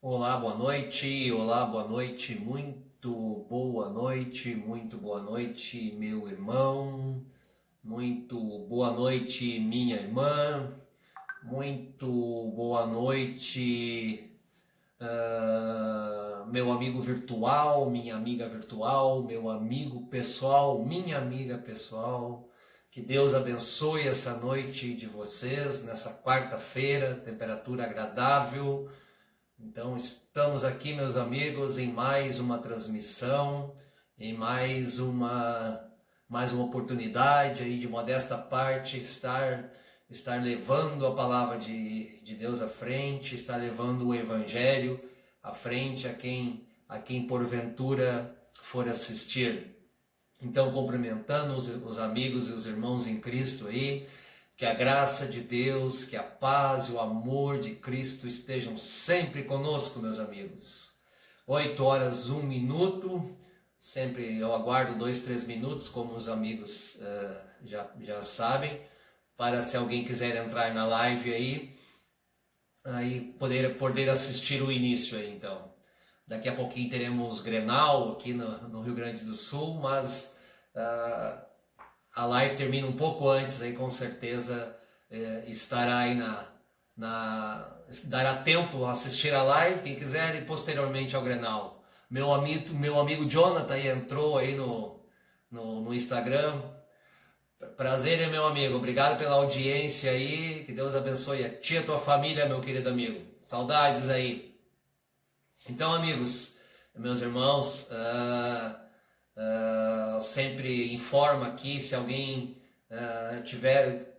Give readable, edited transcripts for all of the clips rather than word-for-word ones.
Olá, boa noite. Olá, boa noite. Muito boa noite, meu irmão. Muito boa noite, minha irmã. Muito boa noite, meu amigo virtual, minha amiga virtual, meu amigo pessoal, minha amiga pessoal. Que Deus abençoe essa noite de vocês, nessa quarta-feira, temperatura agradável. Então estamos aqui, meus amigos, em mais uma transmissão, em mais uma oportunidade aí de modesta parte estar levando a palavra de Deus à frente, estar levando o Evangelho à frente a quem porventura for assistir. Então, cumprimentando os amigos e os irmãos em Cristo aí, que a graça de Deus, que a paz e o amor de Cristo estejam sempre conosco, meus amigos. 8 horas, 1 minuto, sempre eu aguardo 2, 3 minutos, como os amigos já sabem, para se alguém quiser entrar na live aí poder assistir o início aí, então. Daqui a pouquinho teremos Grenal aqui no Rio Grande do Sul, mas a live termina um pouco antes, aí com certeza estará aí dará tempo a assistir a live, quem quiser, e posteriormente ao Grenal. Meu amigo Jonathan aí entrou aí no Instagram. Prazer, meu amigo, obrigado pela audiência aí, que Deus abençoe a ti e a tua família, meu querido amigo. Saudades aí. Então, amigos, meus irmãos, sempre informo aqui, se alguém tiver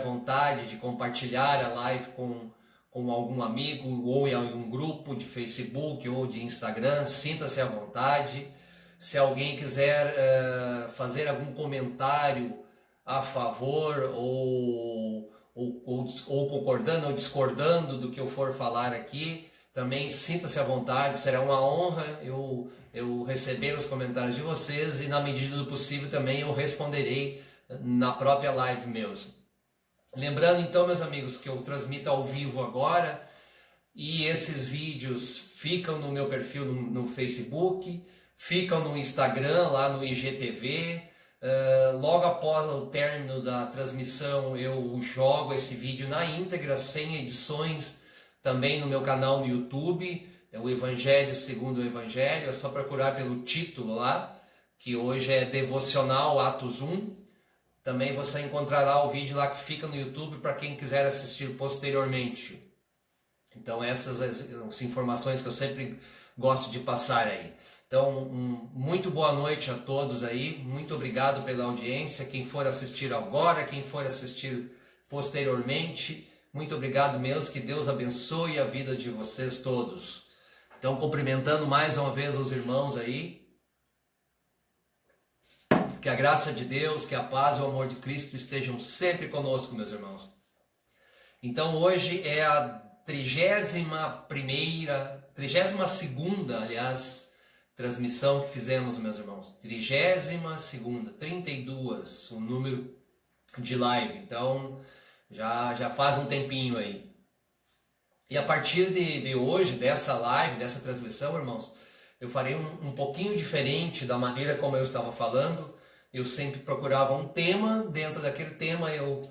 vontade de compartilhar a live com algum amigo, ou em algum grupo de Facebook ou de Instagram, sinta-se à vontade. Se alguém quiser fazer algum comentário a favor ou concordando ou discordando do que eu for falar aqui, também sinta-se à vontade, será uma honra eu receber os comentários de vocês e, na medida do possível, também eu responderei na própria live mesmo. Lembrando então, meus amigos, que eu transmito ao vivo agora e esses vídeos ficam no meu perfil no Facebook, ficam no Instagram, lá no IGTV. Logo após o término da transmissão, eu jogo esse vídeo na íntegra, sem edições, também no meu canal no YouTube, é o Evangelho segundo o Evangelho. É só procurar pelo título lá, que hoje é Devocional Atos 1. Também você encontrará o vídeo lá que fica no YouTube para quem quiser assistir posteriormente. Então essas as informações que eu sempre gosto de passar aí. Então, muito boa noite a todos aí, muito obrigado pela audiência, quem for assistir agora, quem for assistir posteriormente, muito obrigado mesmo, que Deus abençoe a vida de vocês todos. Então, cumprimentando mais uma vez os irmãos aí, que a graça de Deus, que a paz e o amor de Cristo estejam sempre conosco, meus irmãos. Então, hoje é a 32ª, aliás, transmissão que fizemos, meus irmãos. 32ª, 32, o número de live. Então, já faz um tempinho aí. E a partir de hoje, dessa live, dessa transmissão, irmãos, eu farei um pouquinho diferente da maneira como eu estava falando. Eu sempre procurava um tema, dentro daquele tema eu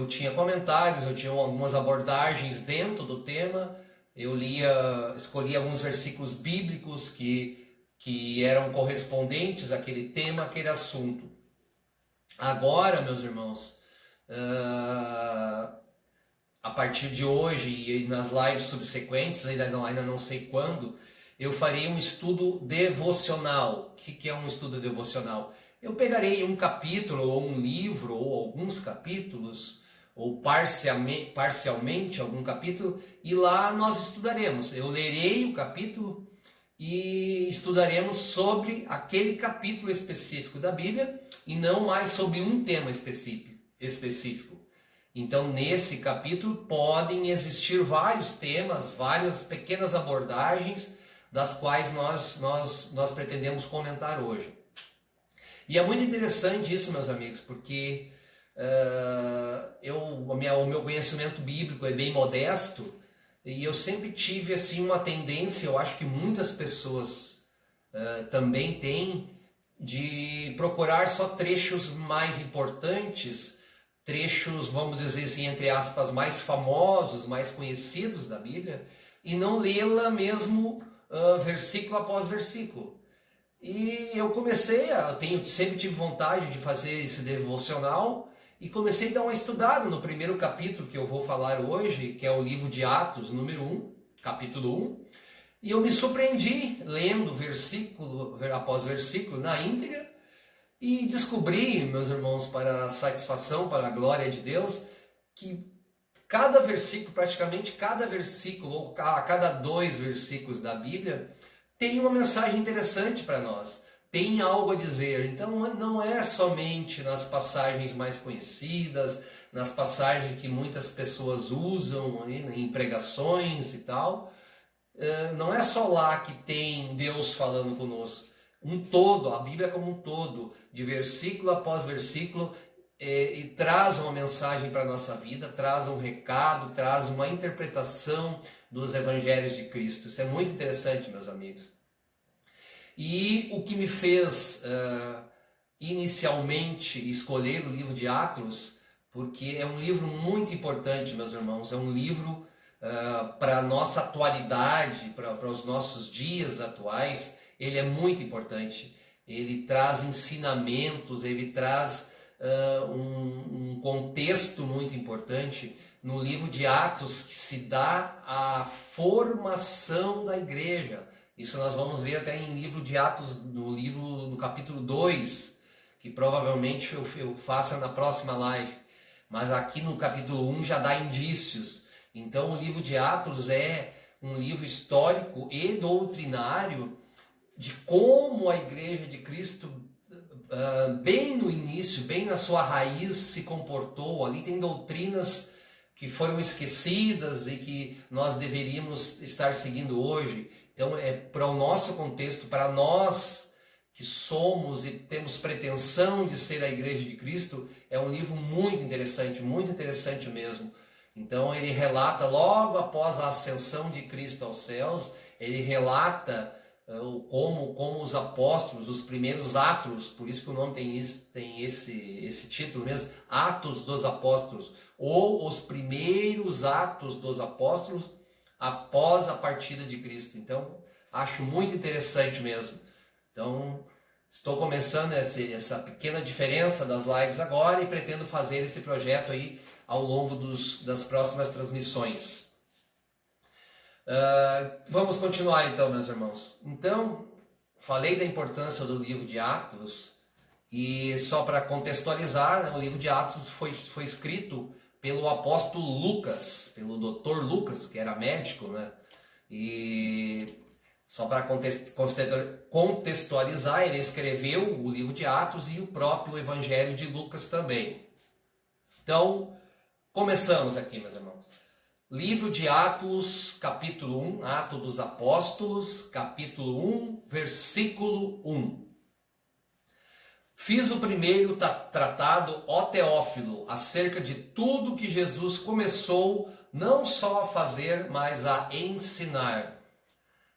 tinha comentários, eu tinha algumas abordagens dentro do tema, eu escolhia alguns versículos bíblicos que eram correspondentes àquele tema, àquele assunto. Agora, meus irmãos, a partir de hoje e nas lives subsequentes, ainda não sei quando, eu farei um estudo devocional. O que é um estudo devocional? Eu pegarei um capítulo, ou um livro, ou alguns capítulos, ou parcialmente algum capítulo, e lá nós estudaremos. Eu lerei o capítulo e estudaremos sobre aquele capítulo específico da Bíblia, e não mais sobre um tema específico. Então, nesse capítulo podem existir vários temas, várias pequenas abordagens, das quais nós pretendemos comentar hoje. E é muito interessante isso, meus amigos, porque o meu conhecimento bíblico é bem modesto, E eu sempre tive assim uma tendência, eu acho que muitas pessoas também têm, de procurar só trechos mais importantes, trechos, vamos dizer assim, entre aspas, mais famosos, mais conhecidos da Bíblia, e não lê-la mesmo versículo após versículo. E eu sempre tive vontade de fazer esse devocional, e comecei a dar uma estudada no primeiro capítulo que eu vou falar hoje, que é o livro de Atos, número 1, capítulo 1. E eu me surpreendi lendo versículo após versículo na íntegra e descobri, meus irmãos, para a satisfação, para a glória de Deus, que cada versículo, praticamente cada versículo, ou a cada 2 versículos da Bíblia, tem uma mensagem interessante para nós. Tem algo a dizer. Então não é somente nas passagens mais conhecidas, nas passagens que muitas pessoas usam em pregações e tal. Não é só lá que tem Deus falando conosco. Um todo, a Bíblia como um todo, de versículo após versículo, e traz uma mensagem para a nossa vida, traz um recado, traz uma interpretação dos evangelhos de Cristo. Isso é muito interessante, meus amigos. E o que me fez inicialmente escolher o livro de Atos, porque é um livro muito importante, meus irmãos, é um livro para a nossa atualidade, para os nossos dias atuais, ele é muito importante. Ele traz ensinamentos, ele traz um contexto muito importante no livro de Atos, que se dá a formação da igreja. Isso nós vamos ver até em livro de Atos, no capítulo 2, que provavelmente eu faça na próxima live. Mas aqui no capítulo 1 já dá indícios. Então o livro de Atos é um livro histórico e doutrinário de como a igreja de Cristo, bem no início, bem na sua raiz, se comportou. Ali tem doutrinas que foram esquecidas e que nós deveríamos estar seguindo hoje. Então, para o nosso contexto, para nós que somos e temos pretensão de ser a Igreja de Cristo, é um livro muito interessante mesmo. Então, ele relata, logo após a ascensão de Cristo aos céus, ele relata como os apóstolos, os primeiros atos, por isso que o nome tem esse título mesmo, Atos dos Apóstolos, ou os primeiros atos dos apóstolos, após a partida de Cristo. Então, acho muito interessante mesmo. Então, estou começando essa pequena diferença das lives agora e pretendo fazer esse projeto aí ao longo das próximas transmissões. Vamos continuar então, meus irmãos. Então, falei da importância do livro de Atos e só para contextualizar, né, o livro de Atos foi escrito pelo apóstolo Lucas, pelo doutor Lucas, que era médico, né? E só para contextualizar, ele escreveu o livro de Atos e o próprio Evangelho de Lucas também. Então, começamos aqui, meus irmãos. Livro de Atos, capítulo 1, Atos dos Apóstolos, capítulo 1, versículo 1. Fiz o primeiro tratado, ó Teófilo, acerca de tudo que Jesus começou não só a fazer, mas a ensinar.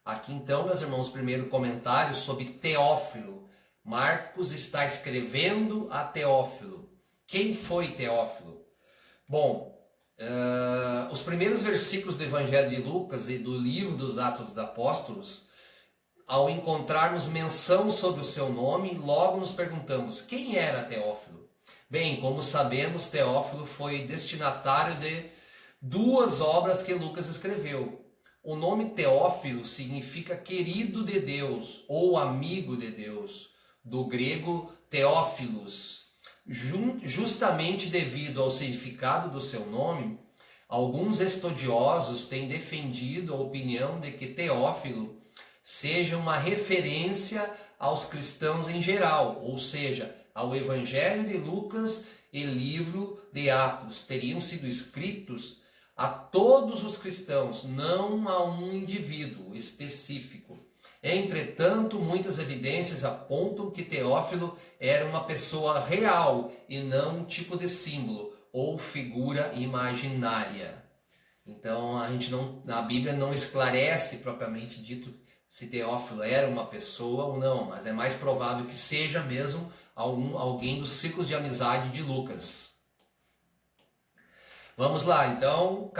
Aqui então, meus irmãos, primeiro comentário sobre Teófilo. Marcos está escrevendo a Teófilo. Quem foi Teófilo? Bom, os primeiros versículos do Evangelho de Lucas e do livro dos Atos dos Apóstolos, ao encontrarmos menção sobre o seu nome, logo nos perguntamos, quem era Teófilo? Bem, como sabemos, Teófilo foi destinatário de 2 obras que Lucas escreveu. O nome Teófilo significa querido de Deus ou amigo de Deus, do grego Teófilos. Justamente devido ao significado do seu nome, alguns estudiosos têm defendido a opinião de que Teófilo seja uma referência aos cristãos em geral, ou seja, ao Evangelho de Lucas e livro de Atos, teriam sido escritos a todos os cristãos, não a um indivíduo específico. Entretanto, muitas evidências apontam que Teófilo era uma pessoa real e não um tipo de símbolo ou figura imaginária. Então a Bíblia não esclarece propriamente dito se Teófilo era uma pessoa ou não, mas é mais provável que seja mesmo alguém dos círculos de amizade de Lucas. Vamos lá, então,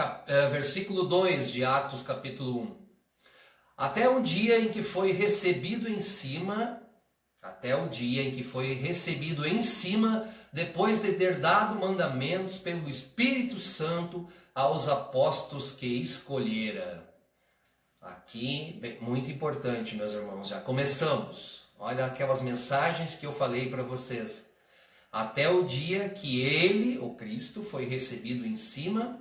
versículo 2 de Atos capítulo 1. Até o dia em que foi recebido em cima, depois de ter dado mandamentos pelo Espírito Santo aos apóstolos que escolhera. Aqui, muito importante, meus irmãos, já começamos. Olha aquelas mensagens que eu falei para vocês. Até o dia que ele, o Cristo, foi recebido em cima,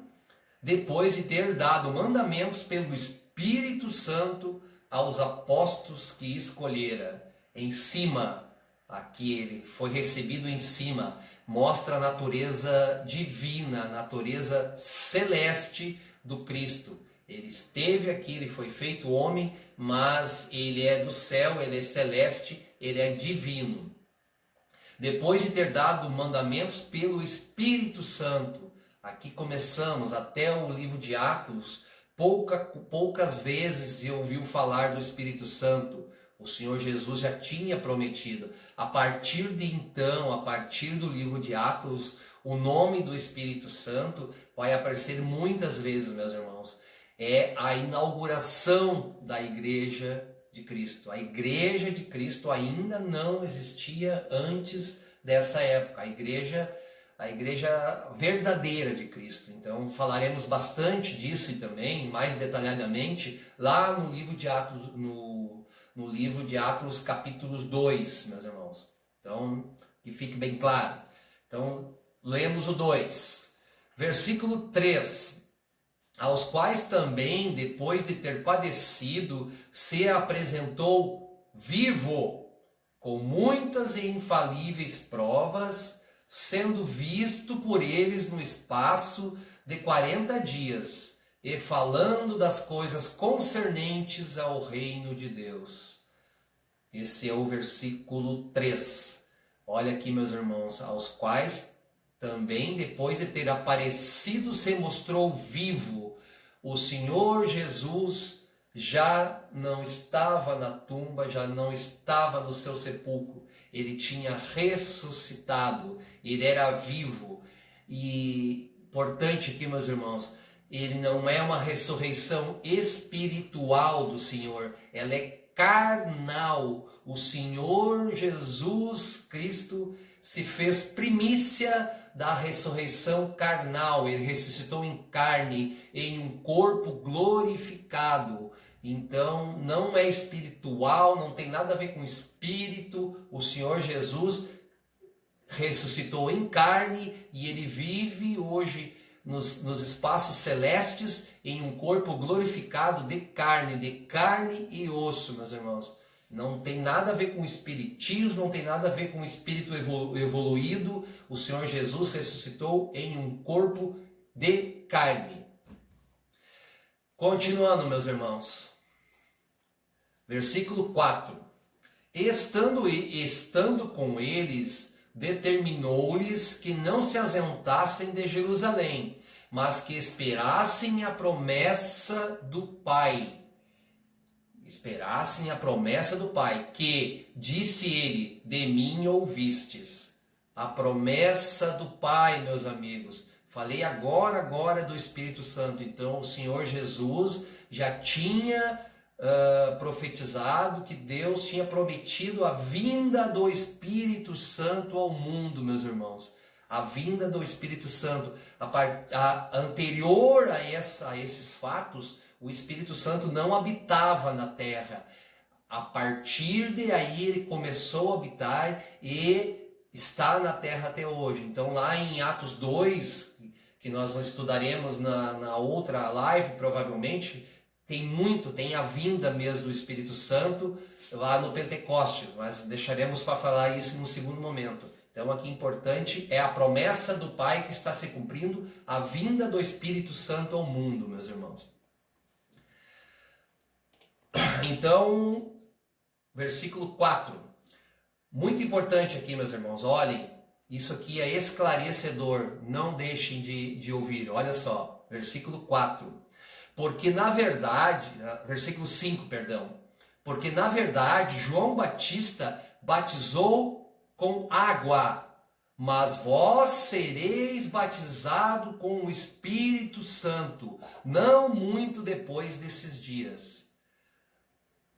depois de ter dado mandamentos pelo Espírito Santo aos apóstolos que escolhera. Em cima, aqui ele foi recebido em cima, mostra a natureza divina, a natureza celeste do Cristo. Ele esteve aqui, ele foi feito homem, mas ele é do céu, ele é celeste, ele é divino. Depois de ter dado mandamentos pelo Espírito Santo, aqui começamos, até o livro de Atos, poucas vezes se ouviu falar do Espírito Santo. O Senhor Jesus já tinha prometido. A partir de então, a partir do livro de Atos, o nome do Espírito Santo vai aparecer muitas vezes, meus irmãos. É a inauguração da Igreja de Cristo. A Igreja de Cristo ainda não existia antes dessa época. A igreja verdadeira de Cristo. Então falaremos bastante disso e também, mais detalhadamente, lá no livro de Atos, no livro de Atos capítulo 2, meus irmãos. Então, que fique bem claro. Então, lemos o 2. Versículo 3. Aos quais também, depois de ter padecido, se apresentou vivo, com muitas e infalíveis provas, sendo visto por eles no espaço de 40 dias, e falando das coisas concernentes ao reino de Deus. Esse é o versículo 3. Olha aqui, meus irmãos, aos quais também, depois de ter aparecido, se mostrou vivo. O Senhor Jesus já não estava na tumba, já não estava no seu sepulcro. Ele tinha ressuscitado, ele era vivo. E, importante aqui, meus irmãos, ele não é uma ressurreição espiritual do Senhor, ela é carnal. O Senhor Jesus Cristo se fez primícia da ressurreição carnal. Ele ressuscitou em carne, em um corpo glorificado. Então, não é espiritual, não tem nada a ver com espírito. O Senhor Jesus ressuscitou em carne e ele vive hoje nos espaços celestes em um corpo glorificado de carne e osso, meus irmãos. Não tem nada a ver com espiritismo, não tem nada a ver com espírito evoluído. O Senhor Jesus ressuscitou em um corpo de carne. Continuando, meus irmãos. Versículo 4. Estando com eles, determinou-lhes que não se ausentassem de Jerusalém, mas que esperassem a promessa do Pai. Esperassem a promessa do Pai, que, disse ele, de mim ouvistes. A promessa do Pai, meus amigos. Falei agora do Espírito Santo. Então, o Senhor Jesus já tinha profetizado que Deus tinha prometido a vinda do Espírito Santo ao mundo, meus irmãos. A vinda do Espírito Santo. Anterior a esses fatos, o Espírito Santo não habitava na terra. A partir de aí ele começou a habitar e está na terra até hoje. Então lá em Atos 2, que nós estudaremos na outra live provavelmente, tem a vinda mesmo do Espírito Santo lá no Pentecoste, mas deixaremos para falar isso no segundo momento. Então aqui importante é a promessa do Pai que está se cumprindo, a vinda do Espírito Santo ao mundo, meus irmãos. Então, versículo 4. Muito importante aqui, meus irmãos. Olhem, isso aqui é esclarecedor. Não deixem de ouvir. Olha só. versículo 4. Porque na verdade, versículo 5, perdão. Porque na verdade João Batista batizou com água, mas vós sereis batizados com o Espírito Santo, não muito depois desses dias.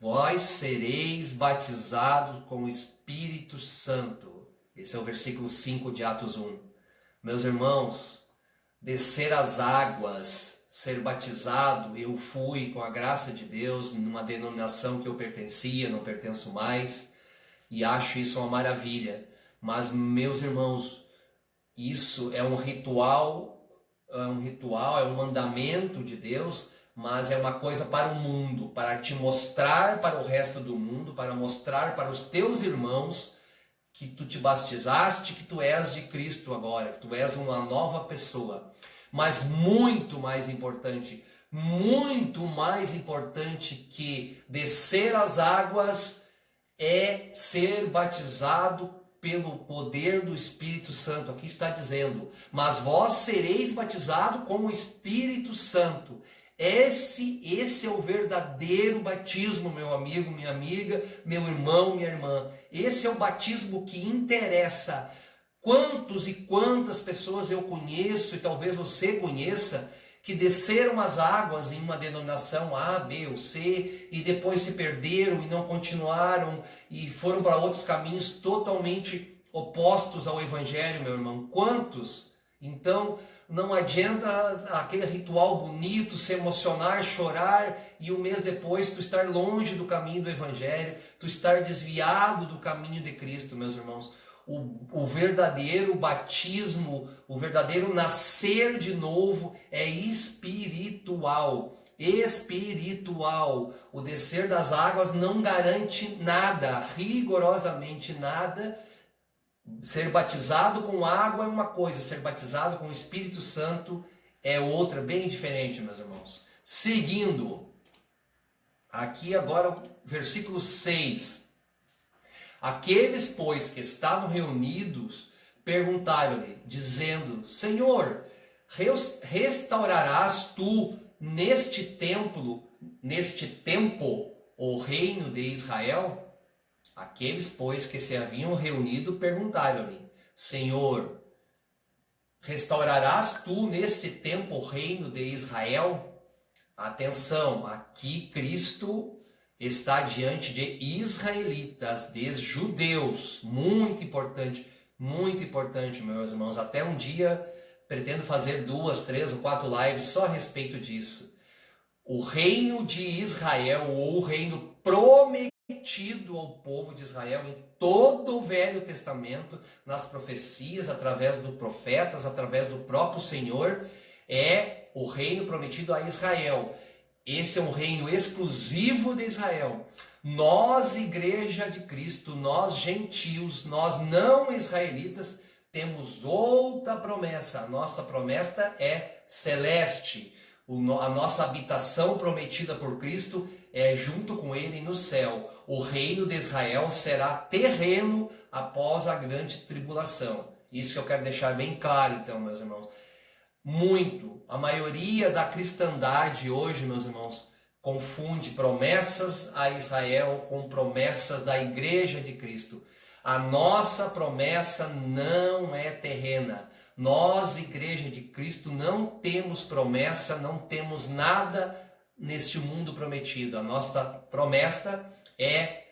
Vós sereis batizados com o Espírito Santo. Esse é o versículo 5 de Atos 1. Meus irmãos, descer as águas, ser batizado, eu fui com a graça de Deus numa denominação que eu pertencia, não pertenço mais, e acho isso uma maravilha. Mas, meus irmãos, isso é um ritual, é um mandamento de Deus, mas é uma coisa para o mundo, para te mostrar para o resto do mundo, para mostrar para os teus irmãos que tu te batizaste, que tu és de Cristo agora, que tu és uma nova pessoa. Mas muito mais importante que descer as águas é ser batizado pelo poder do Espírito Santo. Aqui está dizendo, mas vós sereis batizados com o Espírito Santo. Esse é o verdadeiro batismo, meu amigo, minha amiga, meu irmão, minha irmã. Esse é o batismo que interessa. Quantos e quantas pessoas eu conheço, e talvez você conheça, que desceram as águas em uma denominação A, B ou C, e depois se perderam e não continuaram, e foram para outros caminhos totalmente opostos ao Evangelho, meu irmão. Quantos? Então, não adianta aquele ritual bonito, se emocionar, chorar, e um mês depois tu estar longe do caminho do Evangelho, tu estar desviado do caminho de Cristo, meus irmãos. O verdadeiro batismo, o verdadeiro nascer de novo é espiritual. Espiritual. O descer das águas não garante nada, rigorosamente nada. Ser batizado com água é uma coisa, ser batizado com o Espírito Santo é outra, bem diferente, meus irmãos. Seguindo, aqui agora o versículo 6. Aqueles, pois, que estavam reunidos, perguntaram-lhe, dizendo, Senhor, restaurarás tu neste tempo, o reino de Israel? Aqueles, pois, que se haviam reunido, perguntaram-lhe, Senhor, restaurarás tu neste tempo o reino de Israel? Atenção, aqui Cristo está diante de israelitas, de judeus. Muito importante, meus irmãos. Até um dia pretendo fazer 2, 3 ou 4 lives só a respeito disso. O reino de Israel, ou o reino prometido ao povo de Israel em todo o Velho Testamento, nas profecias, através dos profetas, através do próprio Senhor, é o reino prometido a Israel. Esse é um reino exclusivo de Israel. Nós, Igreja de Cristo, nós gentios, nós não israelitas, temos outra promessa. A nossa promessa é celeste. A nossa habitação prometida por Cristo é junto com Ele no céu. O reino de Israel será terreno após a grande tribulação. Isso que eu quero deixar bem claro, então, meus irmãos. A maioria da cristandade hoje, meus irmãos, confunde promessas a Israel com promessas da Igreja de Cristo. A nossa promessa não é terrena. Nós, Igreja de Cristo, não temos promessa, não temos nada neste mundo prometido. A nossa promessa é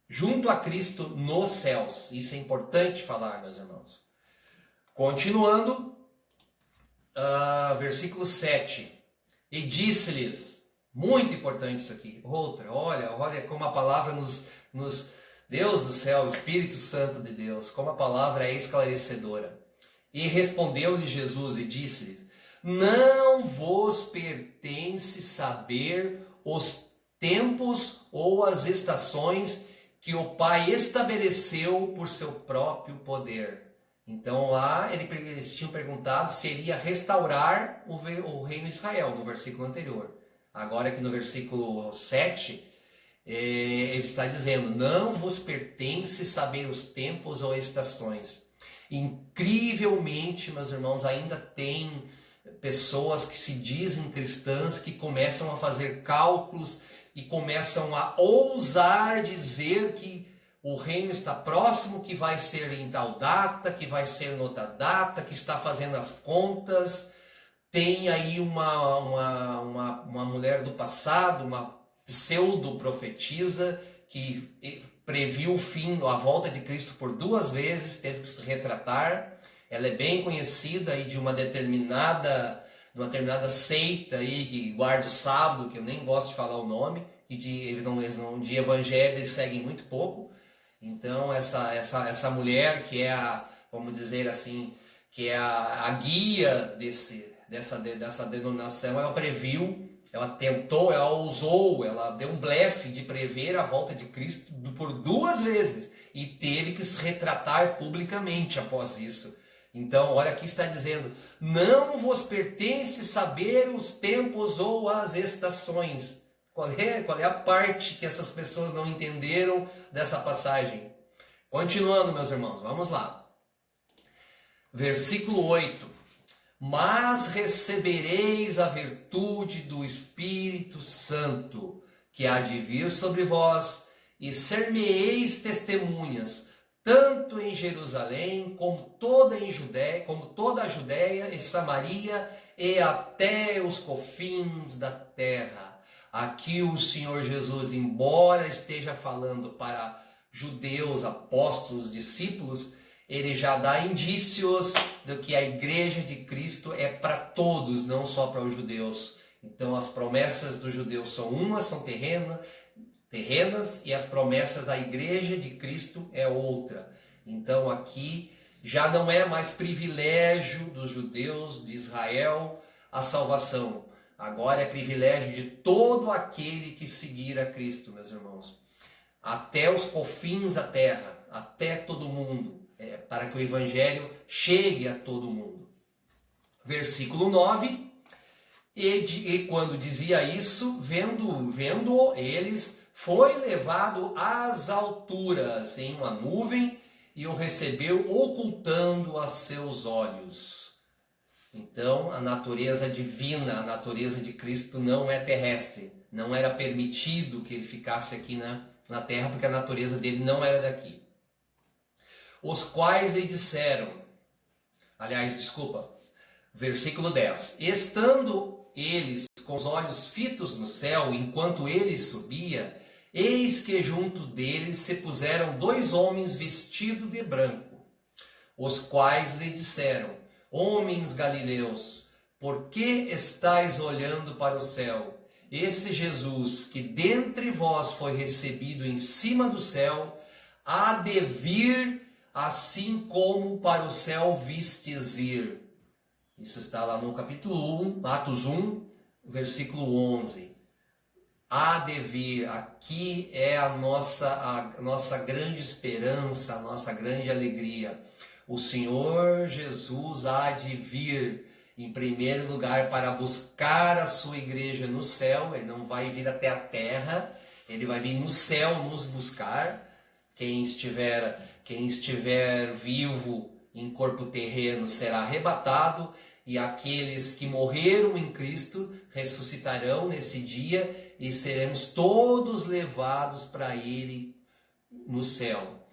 junto a Cristo nos céus. Isso é importante falar, meus irmãos. Continuando. Versículo 7. E disse-lhes, muito importante isso aqui, olha como a palavra Deus do céu, o Espírito Santo de Deus, como a palavra é esclarecedora. E respondeu-lhe Jesus e disse-lhes, não vos pertence saber os tempos ou as estações que o Pai estabeleceu por seu próprio poder. Então lá eles tinham perguntado se iria restaurar o reino de Israel, no versículo anterior. Agora aqui no versículo 7, ele está dizendo, não vos pertence saber os tempos ou estações. Incrivelmente, meus irmãos, ainda tem pessoas que se dizem cristãs, que começam a fazer cálculos e começam a ousar dizer que o reino está próximo, que vai ser em tal data, que vai ser em outra data, que está fazendo as contas. Tem aí uma mulher do passado, uma pseudo-profetisa, que previu o fim, a volta de Cristo por 2 vezes, teve que se retratar. Ela é bem conhecida aí de uma determinada seita aí que guarda o sábado, que eu nem gosto de falar o nome, e de evangelho eles seguem muito pouco. Então essa mulher que é vamos dizer assim, que é a guia dessa denominação, ela previu, ela tentou, ela ousou, ela deu um blefe de prever a volta de Cristo por 2 vezes e teve que se retratar publicamente após isso. Então, olha aqui está dizendo: não vos pertence saber os tempos ou as estações. Qual é a parte que essas pessoas não entenderam dessa passagem? Continuando, meus irmãos, vamos lá. Versículo 8. Mas recebereis a virtude do Espírito Santo, que há de vir sobre vós, e ser-me-eis testemunhas, tanto em Jerusalém, como toda a Judéia e Samaria, e até os confins da terra. Aqui o Senhor Jesus, embora esteja falando para judeus, apóstolos, discípulos, ele já dá indícios de que a igreja de Cristo é para todos, não só para os judeus. Então as promessas dos judeus são terrenas, e as promessas da igreja de Cristo é outra. Então aqui já não é mais privilégio dos judeus de Israel a salvação. Agora é privilégio de todo aquele que seguir a Cristo, meus irmãos. Até os confins da terra, até todo mundo, para que o evangelho chegue a todo mundo. Versículo 9. E quando dizia isso, vendo eles, foi levado às alturas em uma nuvem e o recebeu ocultando a seus olhos. Então, a natureza divina, a natureza de Cristo não é terrestre. Não era permitido que ele ficasse aqui na terra, porque a natureza dele não era daqui. Os quais lhe disseram, versículo 10. Estando eles com os olhos fitos no céu, enquanto ele subia, eis que junto deles se puseram 2 homens vestidos de branco, os quais lhe disseram: homens galileus, por que estáis olhando para o céu? Esse Jesus, que dentre vós foi recebido em cima do céu, há de vir assim como para o céu vistes ir. Isso está lá no capítulo 1, Atos 1, versículo 11. Há de vir, aqui é a nossa grande esperança, a nossa grande alegria. O Senhor Jesus há de vir, em primeiro lugar, para buscar a sua igreja no céu. Ele não vai vir até a terra, ele vai vir no céu nos buscar. Quem estiver vivo em corpo terreno será arrebatado, e aqueles que morreram em Cristo ressuscitarão nesse dia e seremos todos levados para Ele no céu.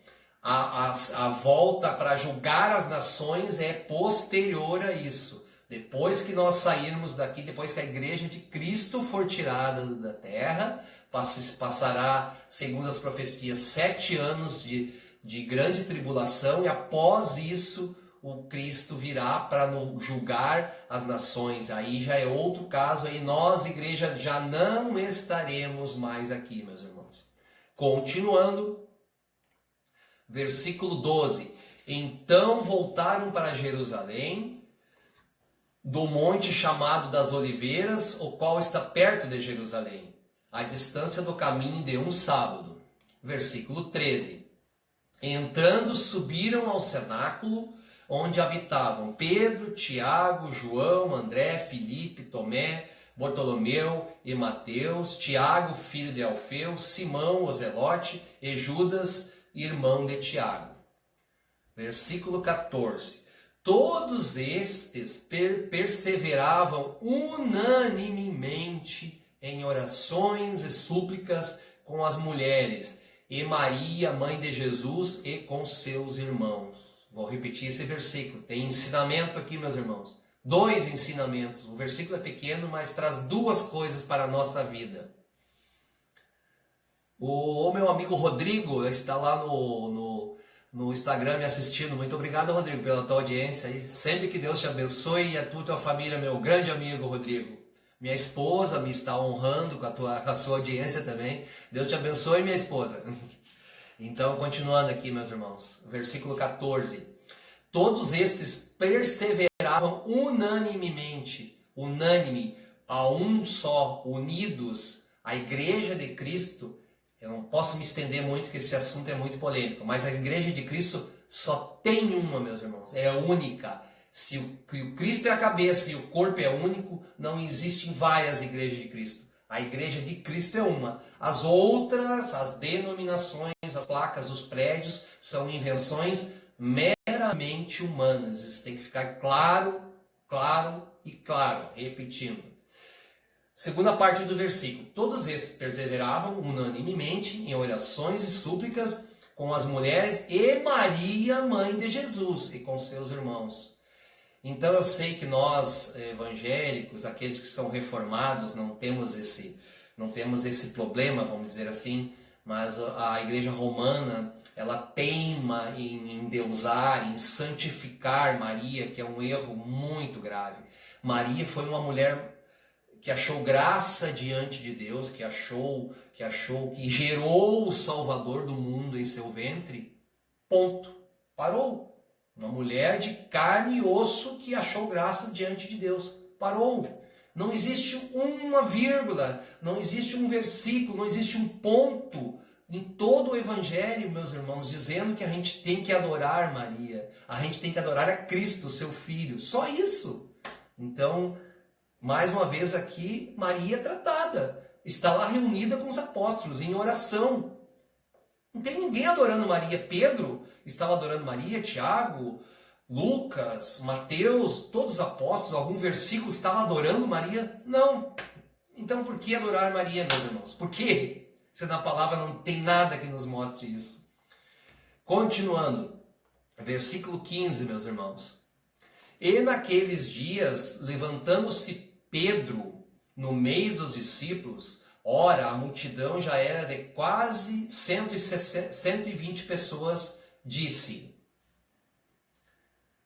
A volta para julgar as nações é posterior a isso. Depois que nós sairmos daqui, depois que a igreja de Cristo for tirada da terra, passará, segundo as profecias, 7 anos de grande tribulação, e após isso o Cristo virá para julgar as nações. Aí já é outro caso, aí nós, igreja, já não estaremos mais aqui, meus irmãos. Continuando, versículo 12. Então voltaram para Jerusalém, do monte chamado das Oliveiras, o qual está perto de Jerusalém, à distância do caminho de um sábado. Versículo 13. Entrando, subiram ao cenáculo, onde habitavam Pedro, Tiago, João, André, Filipe, Tomé, Bartolomeu e Mateus, Tiago, filho de Alfeu, Simão, o Zelote, e Judas, irmão de Tiago. Versículo 14. Todos estes perseveravam unanimemente em orações e súplicas com as mulheres, e Maria, mãe de Jesus, e com seus irmãos. Vou repetir esse versículo. Tem ensinamento aqui, meus irmãos. 2 ensinamentos. O versículo é pequeno, mas traz 2 coisas para a nossa vida. O meu amigo Rodrigo está lá no Instagram me assistindo. Muito obrigado, Rodrigo, pela tua audiência. E sempre que Deus te abençoe e a tua família, meu grande amigo Rodrigo. Minha esposa me está honrando com a sua audiência também. Deus te abençoe, minha esposa. Então, continuando aqui, meus irmãos. Versículo 14. Todos estes perseveravam unanime, a um só, unidos, a igreja de Cristo. Eu não posso me estender muito, porque esse assunto é muito polêmico, mas a igreja de Cristo só tem uma, meus irmãos, é única. Se o Cristo é a cabeça e o corpo é único, não existem várias igrejas de Cristo. A igreja de Cristo é uma. As outras, as denominações, as placas, os prédios, são invenções meramente humanas. Isso tem que ficar claro, repetindo. Segunda parte do versículo. Todos esses perseveravam unanimemente em orações e súplicas com as mulheres e Maria, mãe de Jesus, e com seus irmãos. Então eu sei que nós, evangélicos, aqueles que são reformados, não temos esse problema, vamos dizer assim, mas a igreja romana, ela teima em endeusar, em santificar Maria, que é um erro muito grave. Maria foi uma mulher que achou graça diante de Deus, que gerou o Salvador do mundo em seu ventre. Ponto. Parou. Uma mulher de carne e osso que achou graça diante de Deus. Parou. Não existe uma vírgula, não existe um versículo, não existe um ponto em todo o Evangelho, meus irmãos, dizendo que a gente tem que adorar Maria, a gente tem que adorar a Cristo, seu Filho. Só isso. Então, mais uma vez aqui, Maria é tratada. Está lá reunida com os apóstolos, em oração. Não tem ninguém adorando Maria. Pedro estava adorando Maria, Tiago, Lucas, Mateus, todos os apóstolos, algum versículo estava adorando Maria? Não. Então por que adorar Maria, meus irmãos? Por quê? Se na palavra não tem nada que nos mostre isso. Continuando, versículo 15, meus irmãos. E naqueles dias, levantando-se Pedro no meio dos discípulos, ora, a multidão já era de quase 120 pessoas,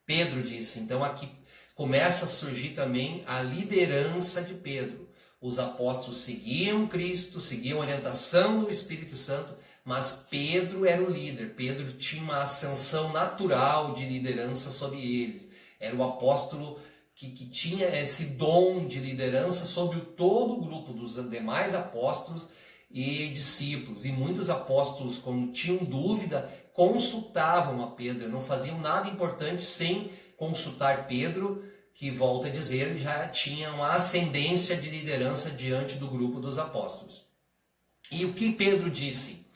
Pedro disse. Então aqui começa a surgir também a liderança de Pedro. Os apóstolos seguiam Cristo, seguiam a orientação do Espírito Santo, mas Pedro era o líder. Pedro tinha uma ascensão natural de liderança sobre eles. Era o apóstolo que tinha esse dom de liderança sobre todo o grupo dos demais apóstolos e discípulos. E muitos apóstolos, quando tinham dúvida, consultavam a Pedro. Não faziam nada importante sem consultar Pedro, que, volta a dizer, já tinha uma ascendência de liderança diante do grupo dos apóstolos. E o que Pedro disse?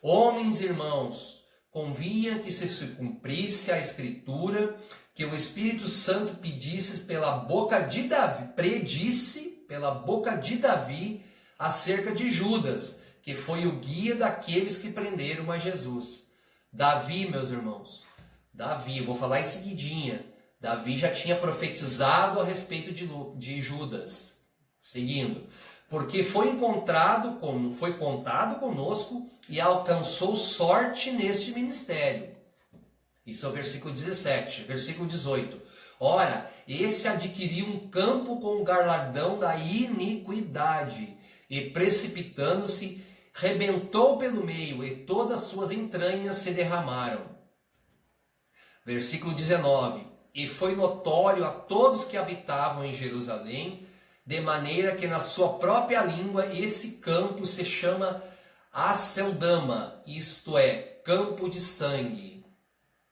Homens e irmãos, convinha que se cumprisse a Escritura, que o Espírito Santo predisse pela boca de Davi acerca de Judas, que foi o guia daqueles que prenderam a Jesus. Davi, meus irmãos, vou falar em seguidinha. Davi já tinha profetizado a respeito de Judas. Seguindo. Porque foi contado conosco e alcançou sorte neste ministério. Isso é o versículo 17. Versículo 18. Ora, esse adquiriu um campo com o galardão da iniquidade, e precipitando-se, rebentou pelo meio, e todas suas entranhas se derramaram. Versículo 19. E foi notório a todos que habitavam em Jerusalém, de maneira que na sua própria língua esse campo se chama Aceldama, isto é, campo de sangue.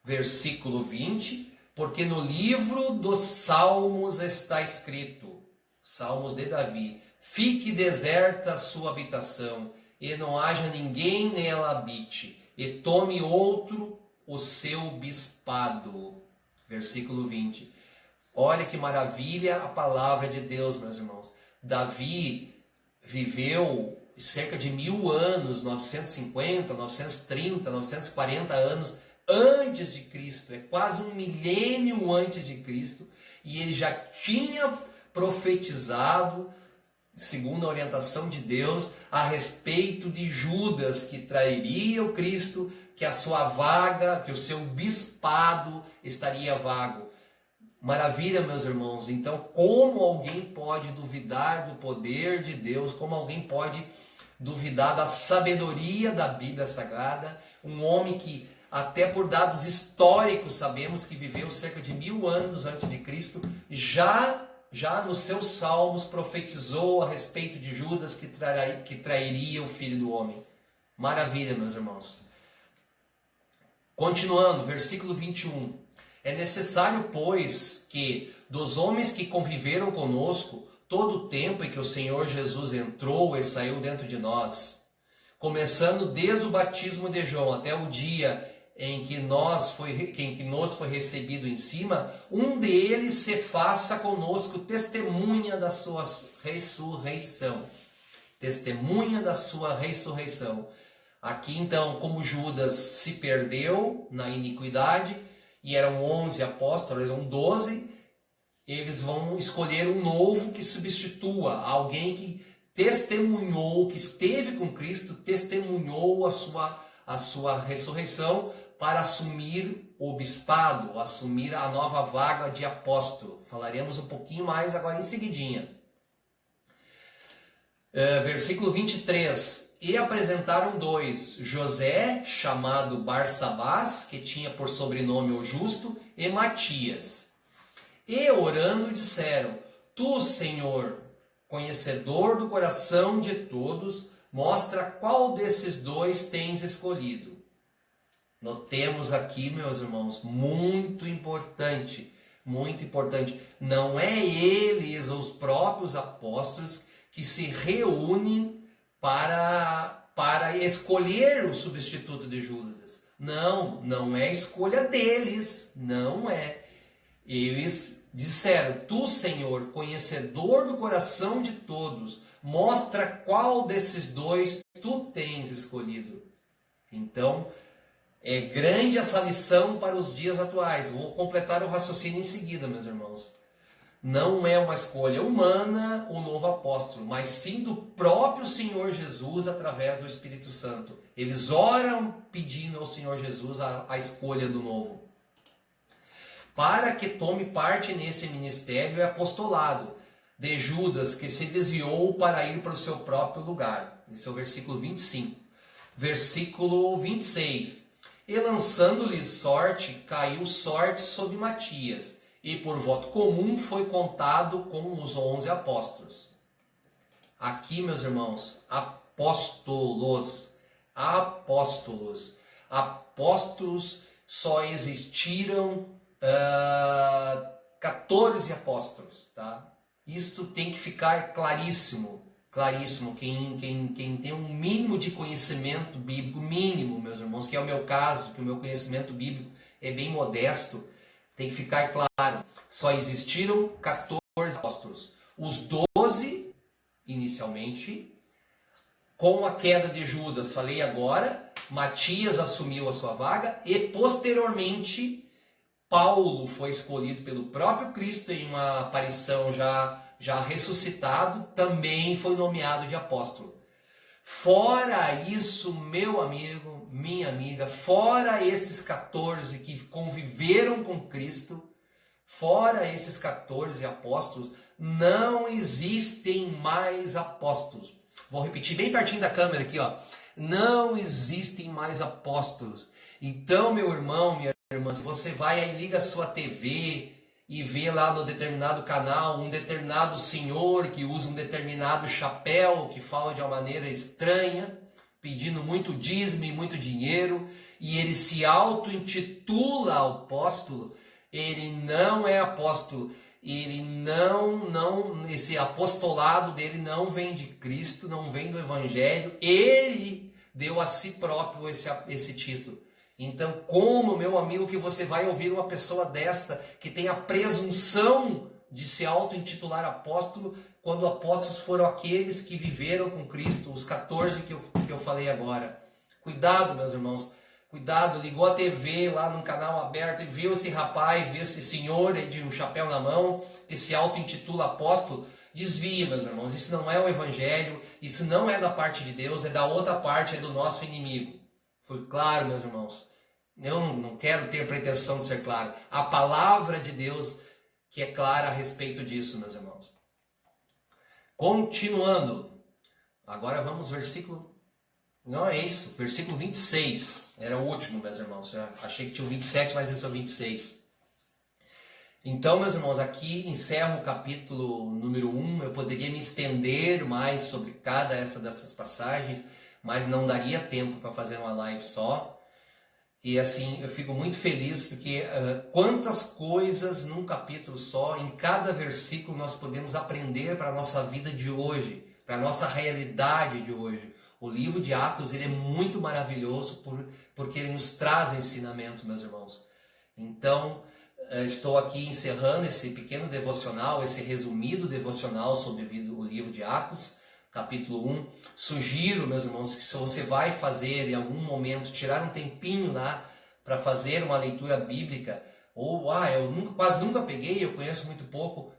Versículo 20. Porque no livro dos Salmos está escrito, Salmos de Davi, fique deserta a sua habitação, e não haja ninguém nela habite, e tome outro o seu bispado. versículo 20. Olha que maravilha a palavra de Deus, meus irmãos. Davi viveu cerca de 1000 anos, 950, 930, 940 anos antes de Cristo. É quase um milênio antes de Cristo. E ele já tinha profetizado, segundo a orientação de Deus, a respeito de Judas, que trairia o Cristo, que a sua vaga, que o seu bispado estaria vago. Maravilha, meus irmãos. Então, como alguém pode duvidar do poder de Deus? Como alguém pode duvidar da sabedoria da Bíblia Sagrada? Um homem que, até por dados históricos, sabemos que viveu cerca de 1000 anos antes de Cristo, já nos seus salmos profetizou a respeito de Judas que trairia o Filho do Homem. Maravilha, meus irmãos. Continuando, versículo 21. É necessário, pois, que dos homens que conviveram conosco todo o tempo em que o Senhor Jesus entrou e saiu dentro de nós, começando desde o batismo de João até o dia em que nos foi recebido em cima, um deles se faça conosco testemunha da sua ressurreição. Testemunha da sua ressurreição. Aqui então, como Judas se perdeu na iniquidade, e eram 11 apóstolos, eram 12, eles vão escolher um novo que substitua, alguém que testemunhou, que esteve com Cristo, testemunhou a sua ressurreição para assumir o bispado, assumir a nova vaga de apóstolo. Falaremos um pouquinho mais agora em seguidinha. Versículo 23. E apresentaram 2, José, chamado Barsabás, que tinha por sobrenome o Justo, e Matias. E orando disseram, Tu, Senhor, conhecedor do coração de todos, mostra qual desses 2 tens escolhido. Notemos aqui, meus irmãos, muito importante, não é eles, os próprios apóstolos, que se reúnem para escolher o substituto de Judas. Não é escolha deles, não é. Eles disseram, Tu, Senhor, conhecedor do coração de todos, mostra qual desses 2 tu tens escolhido. Então, é grande essa lição para os dias atuais. Vou completar o raciocínio em seguida, meus irmãos. Não é uma escolha humana o novo apóstolo, mas sim do próprio Senhor Jesus através do Espírito Santo. Eles oram pedindo ao Senhor Jesus a escolha do novo, para que tome parte nesse ministério e apostolado de Judas, que se desviou para ir para o seu próprio lugar. Esse é o versículo 25. Versículo 26. E lançando-lhes sorte, caiu sorte sobre Matias, e por voto comum foi contado com os 11 apóstolos. Aqui, meus irmãos, apóstolos só existiram 14 apóstolos, tá? Isso tem que ficar claríssimo. Quem tem um mínimo de conhecimento bíblico, mínimo, meus irmãos, que é o meu caso, que o meu conhecimento bíblico é bem modesto, tem que ficar claro. Só existiram 14 apóstolos. Os 12, inicialmente, com a queda de Judas, falei agora, Matias assumiu a sua vaga e, posteriormente, Paulo foi escolhido pelo próprio Cristo em uma aparição já ressuscitado, também foi nomeado de apóstolo. Fora isso, meu amigo, minha amiga, fora esses 14 que conviveram com Cristo, fora esses 14 apóstolos, não existem mais apóstolos. Vou repetir bem pertinho da câmera aqui, ó. Não existem mais apóstolos. Então, meu irmão, minha irmã, se você vai aí, liga a sua TV e vê lá no determinado canal um determinado senhor que usa um determinado chapéu, que fala de uma maneira estranha, pedindo muito dízimo e muito dinheiro, e ele se auto-intitula apóstolo, ele não é apóstolo, ele esse apostolado dele não vem de Cristo, não vem do Evangelho, ele deu a si próprio esse título. Então, como, meu amigo, que você vai ouvir uma pessoa desta, que tem a presunção de se auto-intitular apóstolo, quando apóstolos foram aqueles que viveram com Cristo, os 14 que eu falei agora. Cuidado, meus irmãos, cuidado. Ligou a TV lá num canal aberto e viu esse rapaz, viu esse senhor aí de um chapéu na mão, que se auto-intitula apóstolo. Desvia, meus irmãos, isso não é o evangelho, isso não é da parte de Deus, é da outra parte, é do nosso inimigo. Foi claro, meus irmãos. Eu não quero ter pretensão de ser claro. A palavra de Deus que é clara a respeito disso, meus irmãos. Continuando. Agora vamos versículo... Não é isso, versículo 26. Era o último, meus irmãos. Eu achei que tinha o 27, mas esse é o 26. Então, meus irmãos, aqui encerro o capítulo número 1. Eu poderia me estender mais sobre cada dessas passagens, mas não daria tempo para fazer uma live só. E assim, eu fico muito feliz porque quantas coisas num capítulo só, em cada versículo nós podemos aprender para a nossa vida de hoje, para a nossa realidade de hoje. O livro de Atos ele é muito maravilhoso porque ele nos traz ensinamento, meus irmãos. Então, estou aqui encerrando esse pequeno devocional, esse resumido devocional sobre o livro de Atos. Capítulo 1, sugiro, meus irmãos, que se você vai fazer em algum momento, tirar um tempinho lá para fazer uma leitura bíblica, ou quase nunca peguei, eu conheço muito pouco,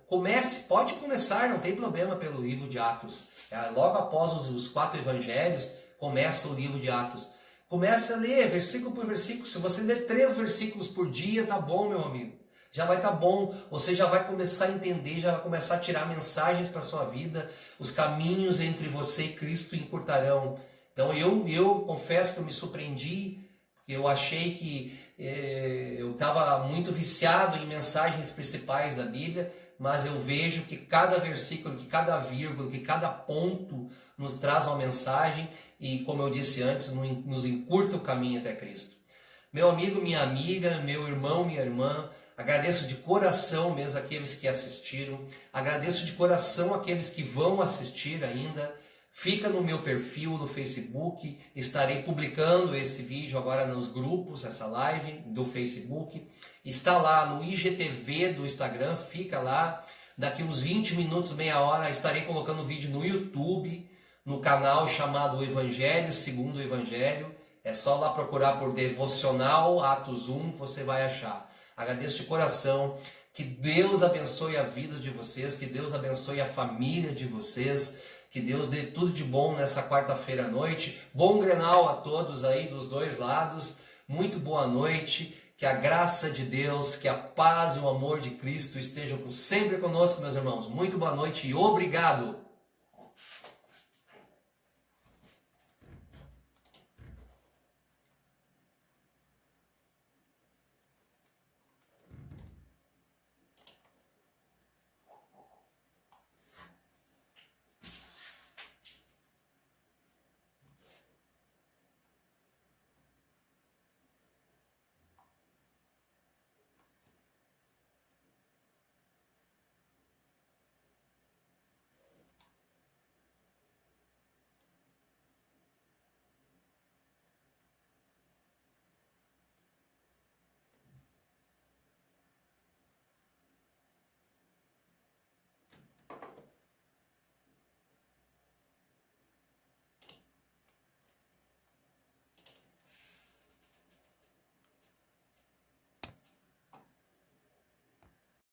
pode começar, não tem problema pelo livro de Atos. Logo após os 4 evangelhos, começa o livro de Atos. Comece a ler versículo por versículo, se você ler 3 versículos por dia, tá bom, meu amigo. Já vai estar bom, você já vai começar a entender, já vai começar a tirar mensagens para a sua vida, os caminhos entre você e Cristo encurtarão. Então eu confesso que eu me surpreendi, porque eu achei que eu estava muito viciado em mensagens principais da Bíblia, mas eu vejo que cada versículo, que cada vírgula, que cada ponto nos traz uma mensagem e, como eu disse antes, nos encurta o caminho até Cristo. Meu amigo, minha amiga, meu irmão, minha irmã, agradeço de coração mesmo aqueles que assistiram. Agradeço de coração aqueles que vão assistir ainda. Fica no meu perfil no Facebook. Estarei publicando esse vídeo agora nos grupos, essa live do Facebook. Está lá no IGTV do Instagram, fica lá. Daqui uns 20 minutos, meia hora, estarei colocando o vídeo no YouTube, no canal chamado Evangelho Segundo o Evangelho. É só lá procurar por Devocional Atos 1, você vai achar. Agradeço de coração, que Deus abençoe a vida de vocês, que Deus abençoe a família de vocês, que Deus dê tudo de bom nessa quarta-feira à noite. Bom Grenal a todos aí dos dois lados, muito boa noite, que a graça de Deus, que a paz e o amor de Cristo estejam sempre conosco, meus irmãos. Muito boa noite e obrigado!